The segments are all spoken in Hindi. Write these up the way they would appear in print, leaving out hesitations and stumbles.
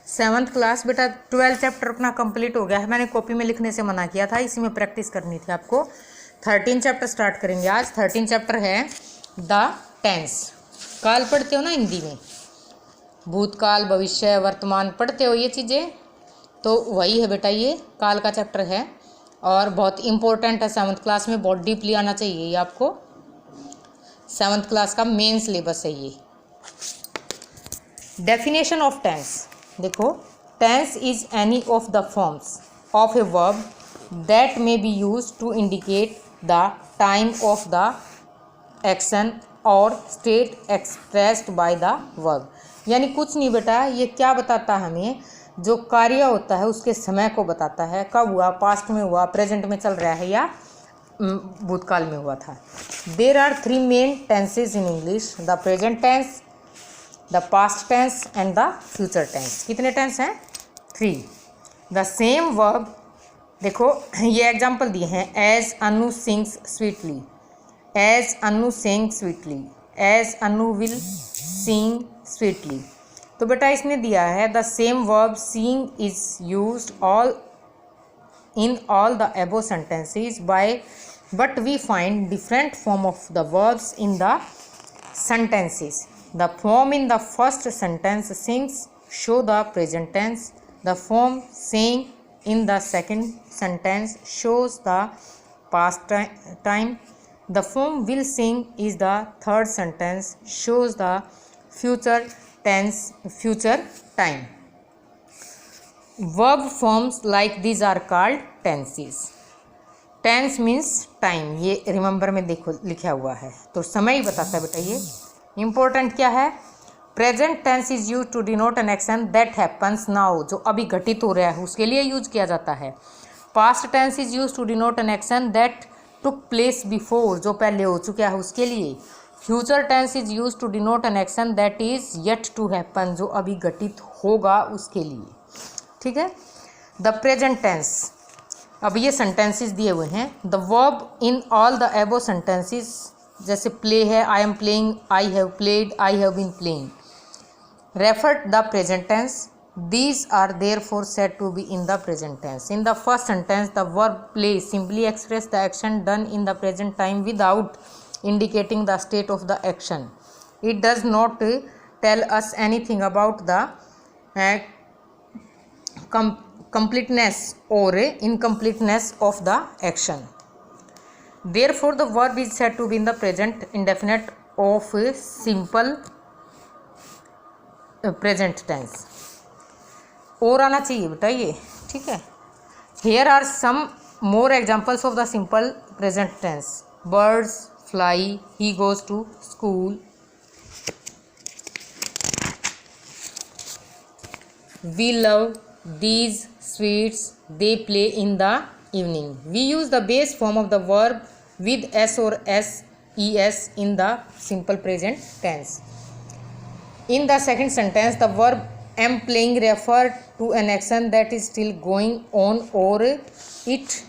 7th क्लास बेटा 12 चैप्टर अपना कंप्लीट हो गया है। मैंने कॉपी में लिखने से मना किया था, इसी में प्रैक्टिस करनी थी आपको। 13 चैप्टर स्टार्ट करेंगे आज। 13 चैप्टर है द टेंस। काल पढ़ते हो ना हिंदी में, भूतकाल भविष्य वर्तमान पढ़ते हो ये चीज़ें, तो वही है बेटा, ये काल का चैप्टर है और बहुत इंपॉर्टेंट है। 7th क्लास में बहुत डीपली आना चाहिए ये आपको। 7th क्लास का मेन सिलेबस है ये। डेफिनेशन ऑफ टेंस देखो, tense is any of the forms of a verb that may be use to indicate the time of the action और state expressed by the verb. यानी कुछ नहीं बेटा, ये क्या बताता है हमें, जो कार्य होता है उसके समय को बताता है, कब हुआ, पास्ट में हुआ, प्रेजेंट में चल रहा है या भूतकाल में हुआ था। There are 3 main tenses in English, the present tense, the past tense and the future tense. कितने टेंस हैं? 3। द सेम वर्ब देखो, ये एग्जाम्पल दिए हैं, as Anu sings sweetly, as Anu sing sweetly, as Anu will sing sweetly. तो बेटा इसने दिया है the same verb seeing is used all in all the above sentences but we find different form of the verbs in the sentences. The form in the first sentence sings show the present tense. The form saying in the second sentence shows the past time. The form will sing is the third sentence shows the future tense, future time. Verb forms like these are called tenses. Tense means time, ये रिमेंबर में देखो लिखा हुआ है, तो समय ही बताता है बेटा। ये इम्पोर्टेंट क्या है, present tense is use to denote an action that happens now, जो अभी घटित हो रहा है उसके लिए यूज किया जाता है। Past tense is use to denote an action that took place before, जो पहले हो चुका है उसके लिए। Future tense is use to denote an action that is yet to happen, जो अभी घटित होगा उसके लिए। ठीक है। द प्रेजेंट टेंस, अब ये सेंटेंसेस दिए हुए हैं। The verb in all the above sentences, जैसे प्ले है, I am playing, I have played, I have been playing, refer the present tense, these are therefore said to be in the present tense. In the first sentence the verb play simply express the action done in the present time without indicating the state of the action. It does not tell us anything about the completeness or incompleteness of the action. Therefore the verb is said to be in the present indefinite of simple present tense. और आना चाहिए बेटा ये, ठीक है। Here are some more examples of the simple present tense. Birds fly, he goes to school, we love these sweets, they play in the evening. We use the base form of the verb with s or ses in the simple present tense. In the second sentence the verb am playing refer to an action that is still going on or it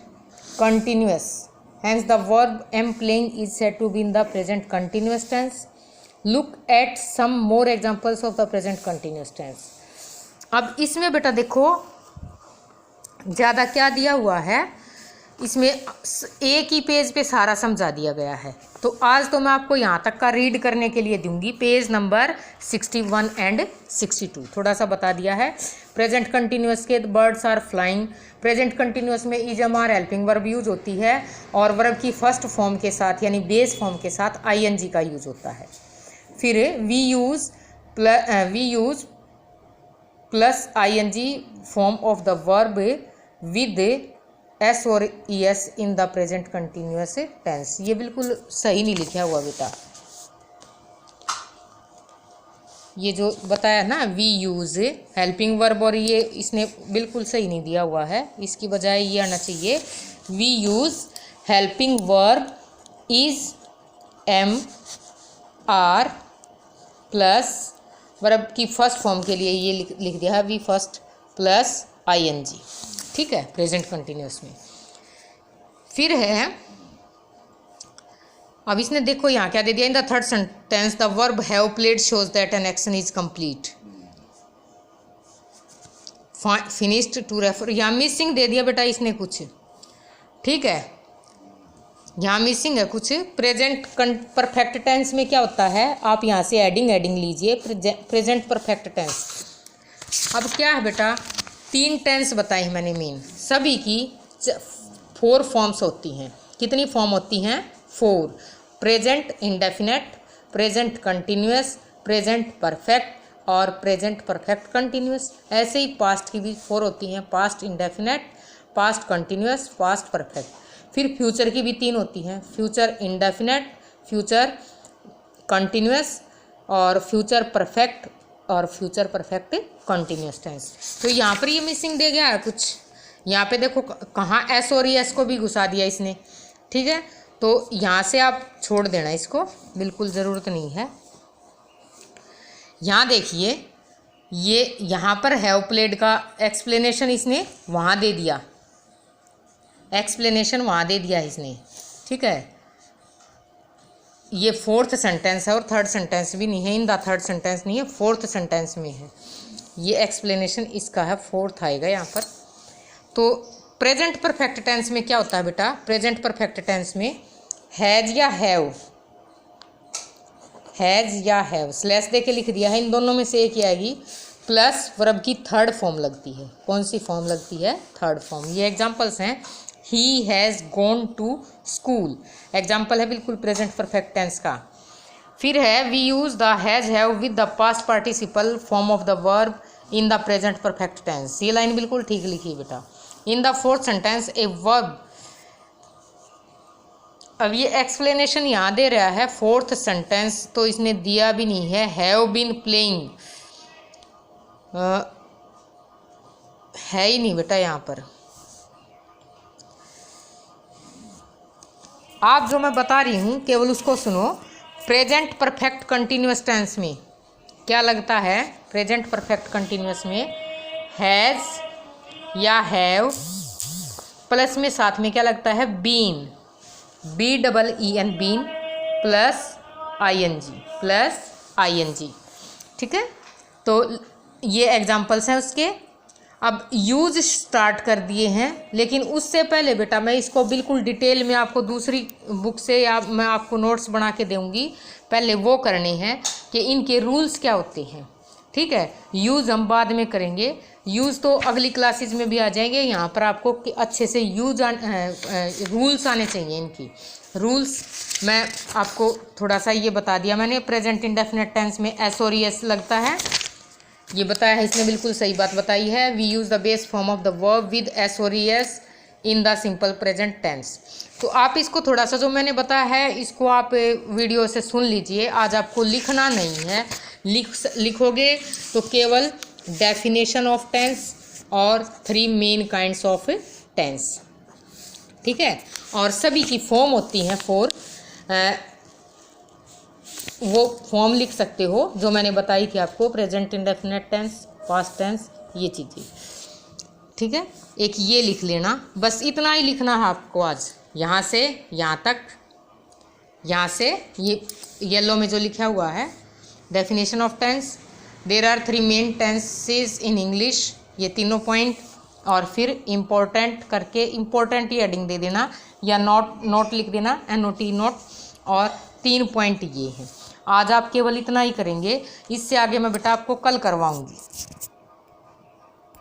continuous. Hence the verb am playing is said to be in the present continuous tense. Look at some more examples of the present continuous tense. अब इसमें बेटा देखो ज़्यादा क्या दिया हुआ है, इसमें एक ही पेज पे सारा समझा दिया गया है। तो आज तो मैं आपको यहाँ तक का रीड करने के लिए दूंगी, पेज नंबर 61 एंड 62 थोड़ा सा बता दिया है। प्रेजेंट कंटिन्यूअस के birds are flying, present continuous में is am are helping verb use होती है और वर्ब की फर्स्ट फॉर्म के साथ यानी बेस फॉर्म के साथ आईएनजी का यूज होता है। फिर we use plus ING form of the verb with S और E S in the present continuous tense. ये बिल्कुल सही नहीं लिखा हुआ बेटा, ये जो बताया ना वी यूज हेल्पिंग वर्ब, और ये इसने बिल्कुल सही नहीं दिया हुआ है। इसकी बजाय ये आना चाहिए we use helping verb is am are plus verb की फर्स्ट फॉर्म के लिए ये लिख दिया है वी फर्स्ट प्लस आईएनजी। ठीक है, प्रेजेंट कंटिन्यूअस में। फिर है, अब इसने देखो यहाँ क्या दे दिया, in the third sentence the verb have played shows that an action is complete. Finished to refer. यहाँ मिसिंग दे दिया बेटा इसने कुछ, ठीक है, यहाँ मिसिंग है कुछ। प्रेजेंट परफेक्ट टेंस में क्या होता है, आप यहाँ से एडिंग लीजिए, प्रेजेंट परफेक्ट टेंस। अब क्या है बेटा, 3 टेंस बताई मैंने मेन, सभी की 4 फॉर्म्स होती हैं। कितनी फॉर्म होती हैं? 4। Present indefinite, present continuous, present perfect और प्रेजेंट परफेक्ट कंटिन्यूअस। ऐसे ही पास्ट की भी 4 होती हैं, past indefinite, past continuous, past perfect. फिर फ्यूचर की भी 3 होती हैं, फ्यूचर इंडेफिनेट, फ्यूचर कंटिन्यूअस और फ्यूचर परफेक्ट और फ्यूचर परफेक्ट कंटिन्यूअस टेंस। तो यहाँ पर ये मिसिंग दे गया है कुछ, यहाँ पे देखो कहाँ एस और एस को भी घुसा दिया इसने, ठीक है। तो यहाँ से आप छोड़ देना इसको, बिल्कुल ज़रूरत नहीं है। यहाँ देखिए, ये यहाँ पर हैव प्लेड का एक्सप्लेनेशन इसने वहाँ दे दिया, एक्सप्लेनेशन वहाँ दे दिया इसने, ठीक है। ये 4th सेंटेंस है और 3rd सेंटेंस भी नहीं है, इन द 3rd सेंटेंस नहीं है, 4th सेंटेंस में है। ये एक्सप्लेनेशन इसका है, 4th आएगा यहाँ पर। तो प्रेजेंट परफेक्ट टेंस में क्या होता है बेटा, प्रेजेंट परफेक्ट टेंस में हैज़ या हैव, हैज़ या हैव स्लैश दे के लिख दिया है, इन दोनों में से एक ही आएगी, प्लस वर्ब की 3rd फॉर्म लगती है। कौन सी फॉर्म लगती है? 3rd form. ये एग्जाम्पल्स हैं, he has gone to school, example है बिल्कुल प्रेजेंट परफेक्ट टेंस का। फिर है we use the has have with the past participle form of the verb in the present perfect tense. ये लाइन बिल्कुल ठीक लिखी बेटा। In the 4th sentence a verb, अब ये एक्सप्लेनेशन यहाँ दे रहा है 4th सेंटेंस, तो इसने दिया भी नहीं है, हैव बीन प्लेइंग है ही नहीं बेटा यहाँ पर। आप जो मैं बता रही हूँ केवल उसको सुनो। प्रेजेंट परफेक्ट कंटिन्यूअस टेंस में क्या लगता है, प्रेजेंट परफेक्ट कंटिन्यूअस में हैज़ या हैव प्लस में साथ में क्या लगता है, been, BEEN, been plus ING, ठीक है। तो ये एग्जाम्पल्स हैं उसके। अब यूज स्टार्ट कर दिए हैं, लेकिन उससे पहले बेटा मैं इसको बिल्कुल डिटेल में आपको दूसरी बुक से या मैं आपको नोट्स बना के दूंगी, पहले वो करने हैं कि इनके रूल्स क्या होते हैं, ठीक है। यूज़ हम बाद में करेंगे, यूज़ तो अगली क्लासेज में भी आ जाएंगे। यहाँ पर आपको अच्छे से रूल्स आने चाहिए। इनकी रूल्स मैं आपको थोड़ा सा ये बता दिया मैंने। प्रेजेंट इंडेफिनेट टेंस में एस और एस लगता है, ये बताया है इसने, बिल्कुल सही बात बताई है। We use the base form of the verb with S और S in the simple present tense. तो आप इसको थोड़ा सा जो मैंने बताया है इसको आप वीडियो से सुन लीजिए। आज आपको लिखना नहीं है, लिखोगे तो केवल डेफिनेशन ऑफ टेंस और 3 मेन काइंड्स ऑफ टेंस, ठीक है। और सभी की फॉर्म होती हैं 4, वो फॉर्म लिख सकते हो जो मैंने बताई थी आपको, present indefinite tense, past tense, ये चीज़ें, ठीक है। एक ये लिख लेना, बस इतना ही लिखना है आपको आज, यहाँ से यहाँ तक, यहाँ से ये येलो में जो लिखा हुआ है definition of tense, there are 3 main tenses in English, ये तीनों पॉइंट, और फिर इम्पोर्टेंट करके इम्पोर्टेंट ही हेडिंग दे देना या नोट लिख देना, NOT नोट, और 3 पॉइंट ये हैं। आज आप केवल इतना ही करेंगे, इससे आगे मैं बेटा आपको कल करवाऊंगी।